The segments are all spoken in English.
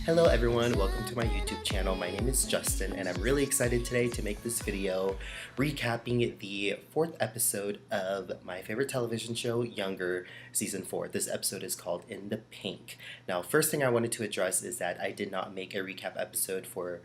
Hello everyone, welcome to my YouTube channel. My name is Justin and I'm really excited today to make this video recapping the 4th episode of my favorite television show, Younger, Season 4. This episode is called In the Pink. Now, first thing I wanted to address is that I did not make a recap episode for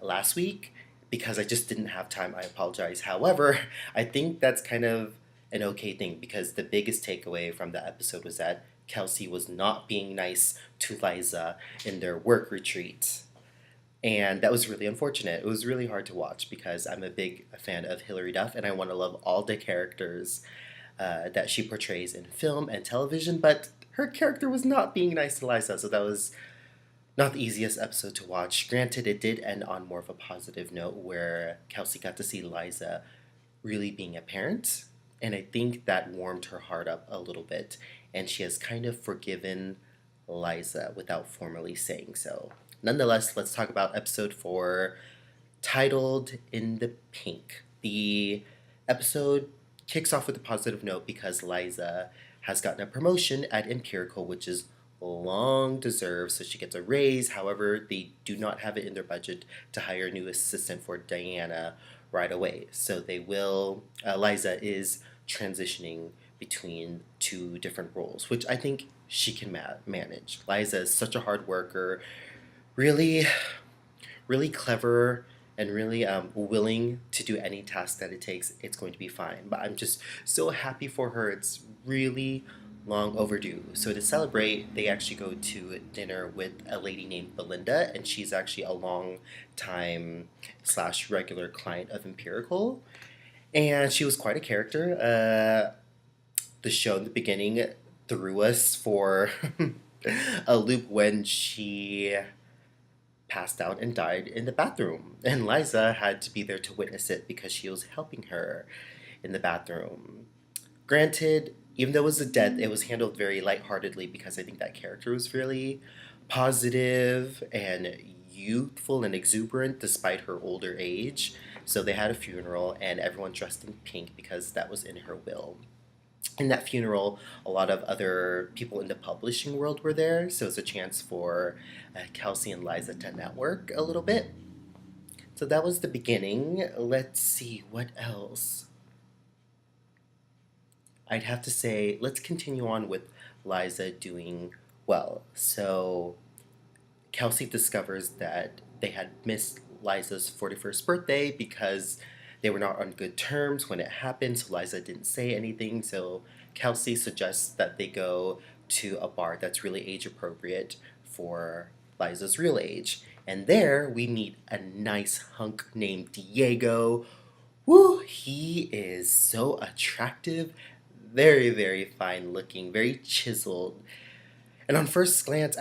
last week because I just didn't have time. I apologize. However, I think that's kind of an okay thing because the biggest takeaway from the episode was that Kelsey was not being nice to Liza in their work retreat. And that was really unfortunate. It was really hard to watch because I'm a big fan of Hilary Duff and I want to love all the characters that she portrays in film and television, but her character was not being nice to Liza, so that was not the easiest episode to watch. Granted, it did end on more of a positive note where Kelsey got to see Liza really being a parent, and I think that warmed her heart up a little bit, and she has kind of forgiven Liza without formally saying so. Nonetheless, let's talk about episode 4, titled In the Pink. The episode kicks off with a positive note because Liza has gotten a promotion at Empirical, which is long deserved, so she gets a raise. However, they do not have it in their budget to hire a new assistant for Diana right away. So they will, Liza is transitioning between 2 different roles, which I think she can manage. Liza is such a hard worker, really, really clever, and really willing to do any task that it takes. It's going to be fine. But I'm just so happy for her. It's really long overdue. So to celebrate, they actually go to dinner with a lady named Belinda, and she's actually a long time / regular client of Empirical. And she was quite a character. The show in the beginning threw us for a loop when she passed out and died in the bathroom. And Liza had to be there to witness it because she was helping her in the bathroom. Granted, even though it was a death, it was handled very lightheartedly because I think that character was really positive and youthful and exuberant despite her older age. So they had a funeral and everyone dressed in pink because that was in her will. In that funeral, a lot of other people in the publishing world were there, so it's a chance for Kelsey and Liza to network a little bit. So that was the beginning. Let's see, what else? I'd have to say, let's continue on with Liza doing well. So Kelsey discovers that they had missed Liza's 41st birthday because they were not on good terms when it happened, so Liza didn't say anything. So Kelsey suggests that they go to a bar that's really age appropriate for Liza's real age. And there we meet a nice hunk named Diego. Woo! He is so attractive, very, very fine looking, very chiseled. And at first glance,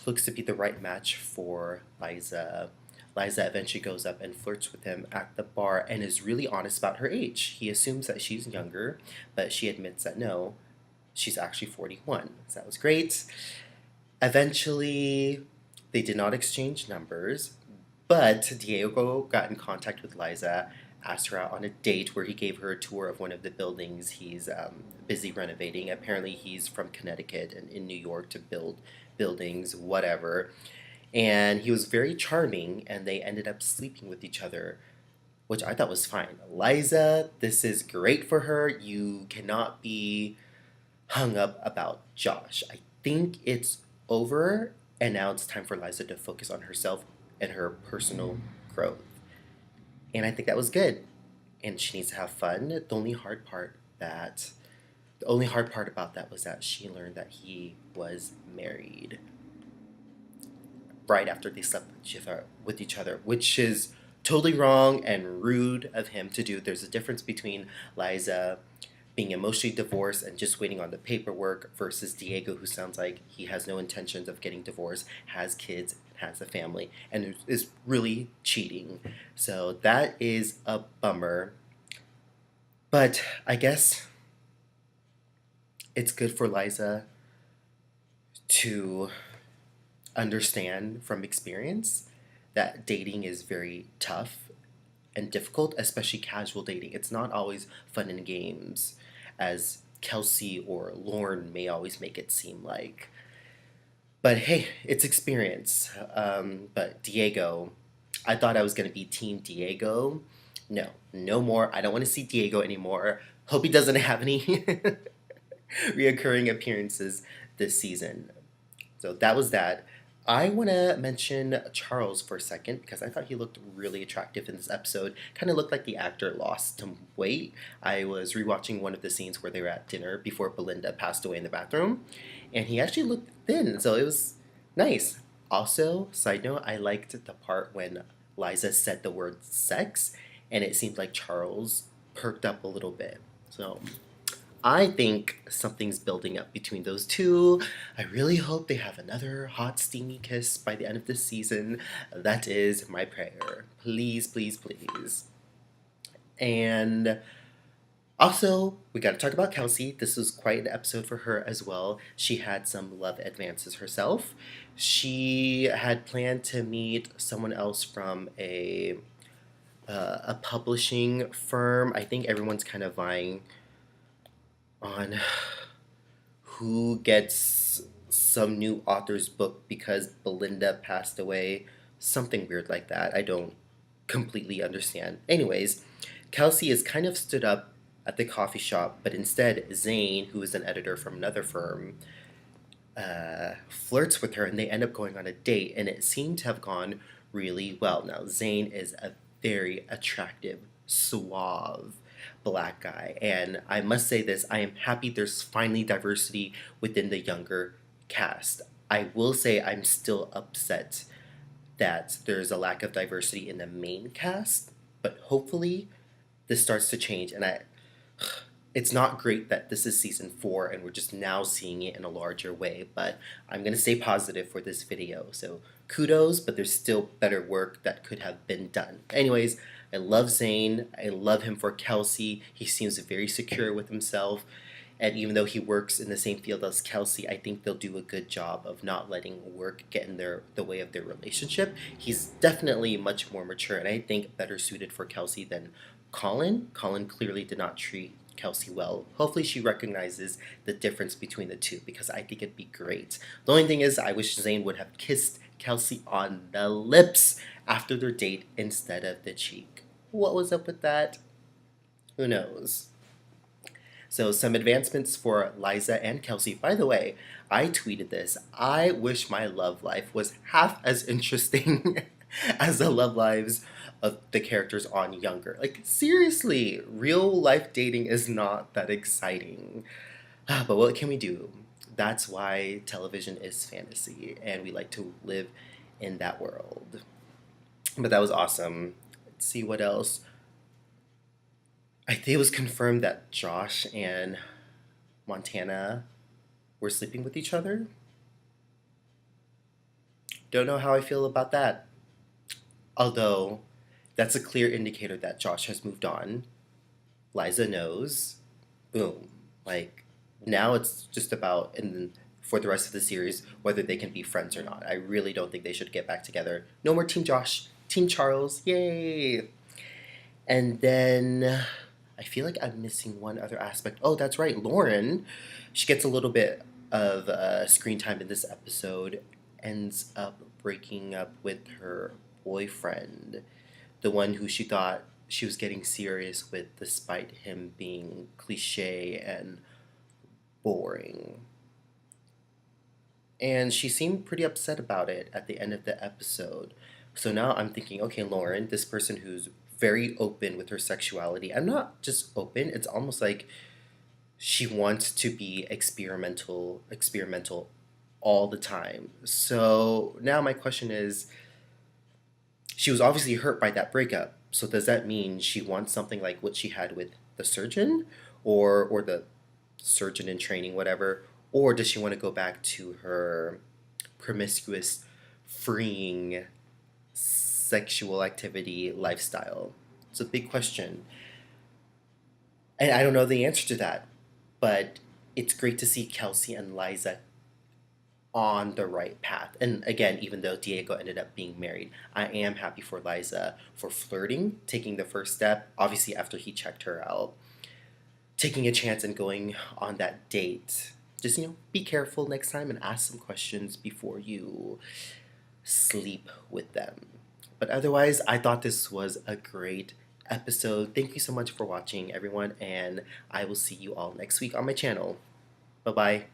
looks to be the right match for Liza. Liza eventually goes up and flirts with him at the bar and is really honest about her age. He assumes that she's younger, but she admits that no, she's actually 41. So that was great. Eventually, they did not exchange numbers, but Diego got in contact with Liza, asked her out on a date where he gave her a tour of one of the buildings he's busy renovating. Apparently, he's from Connecticut and in New York to build buildings, whatever. And he was very charming, and they ended up sleeping with each other, which I thought was fine. Liza, this is great for her. You cannot be hung up about Josh. I think it's over, and now it's time for Liza to focus on herself and her personal growth. And I think that was good. And she needs to have fun. The only hard part about that was that she learned that he was married right after they slept with each other, which is totally wrong and rude of him to do. There's a difference between Liza being emotionally divorced and just waiting on the paperwork versus Diego, who sounds like he has no intentions of getting divorced, has kids, has a family, and is really cheating. So that is a bummer. But I guess it's good for Liza to understand from experience that dating is very tough and difficult, especially casual dating. It's not always fun and games, as Kelsey or Lauren may always make it seem like. But hey, it's experience. But Diego, I thought I was going to be Team Diego. No, no more. I don't want to see Diego anymore. Hope he doesn't have any reoccurring appearances this season. So that was that. I want to mention Charles for a second because I thought he looked really attractive in this episode. Kind of looked like the actor lost some weight. I was rewatching one of the scenes where they were at dinner before Belinda passed away in the bathroom, and he actually looked thin, so it was nice. Also, side note, I liked the part when Liza said the word sex, and it seemed like Charles perked up a little bit. So I think something's building up between those two. I really hope they have another hot, steamy kiss by the end of this season. That is my prayer. Please, please, please. And also, we got to talk about Kelsey. This was quite an episode for her as well. She had some love advances herself. She had planned to meet someone else from a publishing firm. I think everyone's kind of vying on who gets some new author's book because Belinda passed away. Something weird like that. I don't completely understand. Anyways, Kelsey is kind of stood up at the coffee shop, but instead, Zane, who is an editor from another firm, flirts with her and they end up going on a date, and it seemed to have gone really well. Now, Zane is a very attractive, suave black guy, and I must say this, I am happy there's finally diversity within the younger cast. I will say I'm still upset that there's a lack of diversity in the main cast, but hopefully this starts to change. And it's not great that this is season 4 and we're just now seeing it in a larger way, but I'm going to stay positive for this video. So kudos, but there's still better work that could have been done. Anyways, I love Zane. I love him for Kelsey. He seems very secure with himself. And even though he works in the same field as Kelsey, I think they'll do a good job of not letting work get in the way of their relationship. He's definitely much more mature, and I think better suited for Kelsey than Colin. Colin clearly did not treat Kelsey well. Hopefully she recognizes the difference between the two, because I think it'd be great. The only thing is, I wish Zane would have kissed Kelsey on the lips after their date instead of the cheek. What was up with that? Who knows? So some advancements for Liza and Kelsey. By the way, I tweeted this. I wish my love life was half as interesting as the love lives of the characters on Younger. Like, seriously, real life dating is not that exciting. But what can we do? That's why television is fantasy, and we like to live in that world. But that was awesome. Let's see what else. I think it was confirmed that Josh and Montana were sleeping with each other. Don't know how I feel about that. Although, that's a clear indicator that Josh has moved on. Liza knows. Boom. Like, now it's just about, for the rest of the series, whether they can be friends or not. I really don't think they should get back together. No more Team Josh. Team Charles. Yay! And then I feel like I'm missing one other aspect. Oh, that's right. Lauren, she gets a little bit of screen time in this episode, ends up breaking up with her boyfriend, the one who she thought she was getting serious with despite him being cliche and boring. And she seemed pretty upset about it at the end of the episode. So now I'm thinking, okay, Lauren, this person who's very open with her sexuality, and not just open, it's almost like she wants to be experimental all the time. So now my question is, she was obviously hurt by that breakup. So does that mean she wants something like what she had with the surgeon, or the surgeon in training, whatever, or does she want to go back to her promiscuous, freeing sexual activity lifestyle? It's a big question. And I don't know the answer to that. But it's great to see Kelsey and Liza on the right path. And again, even though Diego ended up being married, I am happy for Liza for flirting, taking the first step, obviously after he checked her out, taking a chance and going on that date. Just, be careful next time and ask some questions before you sleep with them. But otherwise, I thought this was a great episode. Thank you so much for watching, everyone, and I will see you all next week on my channel. Bye bye.